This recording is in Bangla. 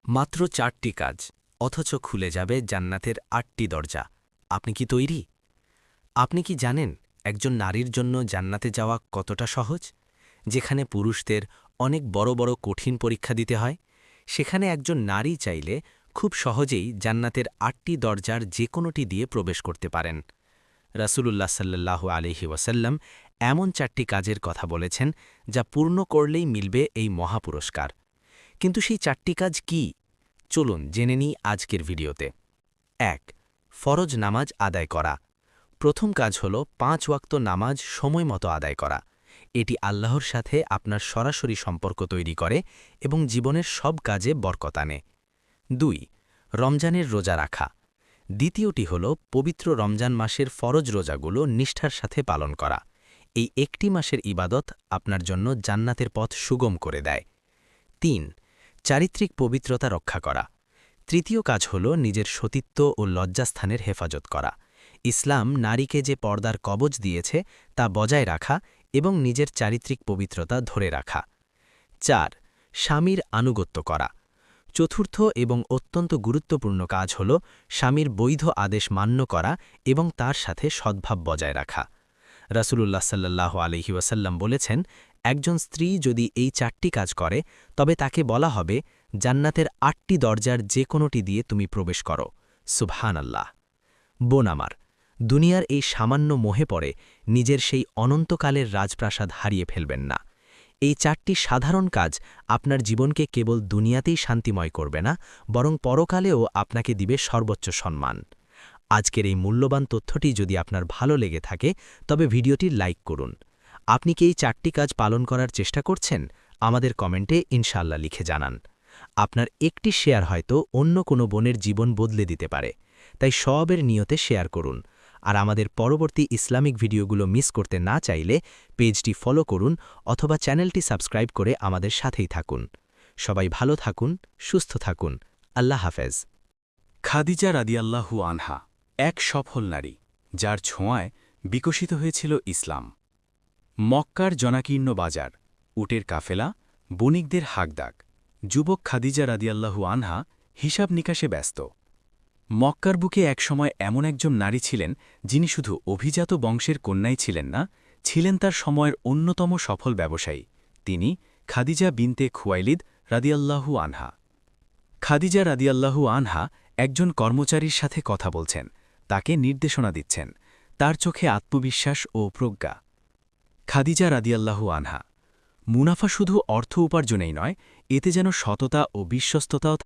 মাত্র ৪টি কাজ, অথচ খুলে যাবে জান্নাতের ৮টি দরজা। আপনি কি তৈরি? আপনি কি জানেন একজন নারীর জন্য জান্নাতে যাওয়া কতটা সহজ? যেখানে পুরুষদের অনেক বড় বড় কঠিন পরীক্ষা দিতে হয়, সেখানে একজন নারী চাইলে খুব সহজেই জান্নাতের ৮টি দরজার যে কোনোটি দিয়ে প্রবেশ করতে পারেন। রাসূলুল্লাহ সাল্লাল্লাহু আলাইহি ওয়াসাল্লাম এমন ৪টি কাজের কথা বলেছেন যা পূর্ণ করলেই মিলবে এই মহাপুরস্কার। কিন্তু সেই ৪টি কাজ কি? চলুন জেনে নিই আজকের ভিডিওতে। ১. ফরজ নামাজ আদায় করা। প্রথম কাজ হল ৫ ওয়াক্ত নামাজ সময়মতো আদায় করা। এটি আল্লাহর সাথে আপনার সরাসরি সম্পর্ক তৈরি করে এবং জীবনের সব কাজে বরকত আনে। ২. রমজানের রোজা রাখা। দ্বিতীয়টি হল পবিত্র রমজান মাসের ফরজ রোজাগুলো নিষ্ঠার সাথে পালন করা। এই একটি মাসের ইবাদত আপনার জন্য জান্নাতের পথ সুগম করে দেয়। ৩. চারিত্রিক পবিত্রতা রক্ষা করা। তৃতীয় কাজ হল নিজের সতীত্ব ও লজ্জাস্থানের হেফাজত করা। ইসলাম নারীকে যে পর্দার কবচ দিয়েছে তা বজায় রাখা এবং নিজের চারিত্রিক পবিত্রতা ধরে রাখা। ৪. স্বামীর আনুগত্য করা। চতুর্থ এবং অত্যন্ত গুরুত্বপূর্ণ কাজ হল স্বামীর বৈধ আদেশ মান্য করা এবং তার সাথে সদ্ভাব বজায় রাখা। রাসূলুল্লাহ সাল্লাল্লাহু আলাইহি ওয়াসাল্লাম বলেছেন, একজন স্ত্রী যদি এই ৪টি কাজ করে তবে তাকে বলা হবে জান্নাতের ৮টি দরজার যে কোনোটি দিয়ে তুমি প্রবেশ করো। সুবহানাল্লাহ। বোন আমার, দুনিয়ার এই সামান্য মোহে পড়ে নিজের সেই অনন্তকালের রাজপ্রাসাদ হারিয়ে ফেলবেন না। এই ৪টি সাধারণ কাজ আপনার জীবনকে কেবল দুনিয়াতেই শান্তিময় করবে না, বরং পরকালেও আপনাকে দিবে সর্বোচ্চ সম্মান। আজকের এই মূল্যবান তথ্যটি যদি আপনার ভালো লেগে থাকে তবে ভিডিওটি লাইক করুন। আপনি কি এই ৪টি কাজ পালন করার চেষ্টা করছেন? আমাদের কমেন্টে ইনশাআল্লাহ লিখে জানান। আপনার একটি শেয়ার হয়তো অন্য কোনো বোনের জীবন বদলে দিতে পারে, তাই সওয়াবের নিয়তে শেয়ার করুন। আর আমাদের পরবর্তী ইসলামিক ভিডিওগুলো মিস করতে না চাইলে পেজটি ফলো করুন অথবা চ্যানেলটি সাবস্ক্রাইব করে আমাদের সাথেই থাকুন। সবাই ভালো থাকুন, সুস্থ থাকুন। আল্লাহ হাফেজ। খাদিজা রাদিয়াল্লাহু আনহা এক সফল নারী, যার ছোঁয়ায় বিকশিত হয়েছিল ইসলাম। মক্কার জনাকীর্ণ বাজার, উটের কাফেলা, বণিকদের হাকডাক, যুবক খাদিজা রাদিয়াল্লাহু আনহা হিসাব নিকাশে ব্যস্ত। মক্কার বুকে একসময় এমন একজন নারী ছিলেন যিনি শুধু অভিজাত বংশের কন্যাই ছিলেন না, ছিলেন তার সময়ের অন্যতম সফল ব্যবসায়ী। তিনি খাদিজা বিনতে খুয়াইলিদ রাদিয়াল্লাহু আনহা। খাদিজা রাদিয়াল্লাহু আনহা একজন কর্মচারীর সাথে কথা বলছেন, তাকে নির্দেশনা দিচ্ছেন। তার চোখে আত্মবিশ্বাস ও প্রজ্ঞা। খাদিজা রাদিয়াল্লাহু আনহা। মুনাফা শুধু অর্থ উপার্জনেই নয়, এতে যেন সততা ও বিশ্বস্ততাও